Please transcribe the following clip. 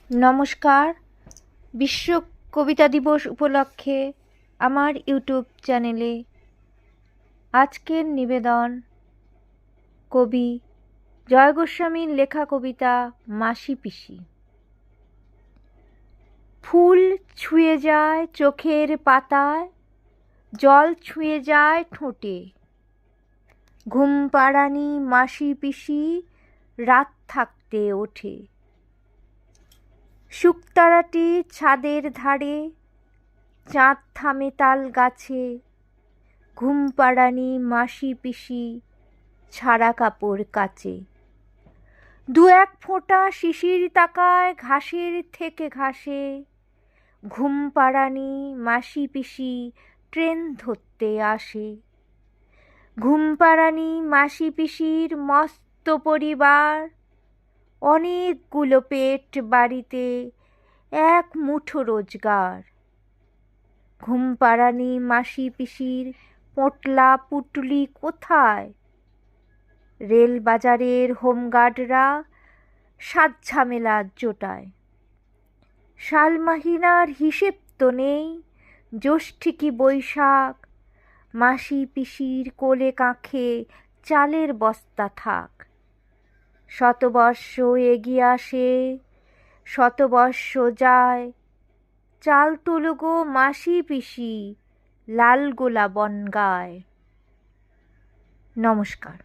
নমস্কার। বিশ্ব কবিতা দিবস উপলক্ষে আমার ইউটিউব চ্যানেলে আজকের নিবেদন কবি জয় গোস্বামীর লেখা কবিতা মাসি পিসি। ফুল ছুঁয়ে যায় চোখের পাতায়, জল ছুঁয়ে যায় ঠোঁটে, ঘুম পাড়ানি মাসি পিসি রাত থাকতে ওঠে। শুকতারাটি ছাদের ধারে, চাঁদ থামে তাল গাছে, ঘুম পাড়ানি মাসি পিসি ছাড়া কাপড় কাচে। দু এক ফোঁটা শিশির তাকায় ঘাসের থেকে ঘাসে, ঘুম পাড়ানি মাসি পিসি ট্রেন ধরতে আসে। ঘুম পাড়ানি মাসি পিসির মস্ত পরিবার, অনেকগুলো পেট বাড়িতে, এক মুঠো রোজগার। ঘুম পাড়ানি মাসি পিসির পোঁটলা পুটলি কোথায়? রেল বাজারের হোমগার্ডরা সাত ঝামেলা জোটায়। শালমাহিনার হিসেব তো নেই, জ্যৈষ্ঠী কি বৈশাখ, মাসি পিসির কোলে কাঁখে চালের বস্তা থাক। শতবর্ষ এগিয়ে আসে, শতবর্ষ যায়, চাল তোলো গো মাসি পিসি লাল গোলা বনগায়। নমস্কার।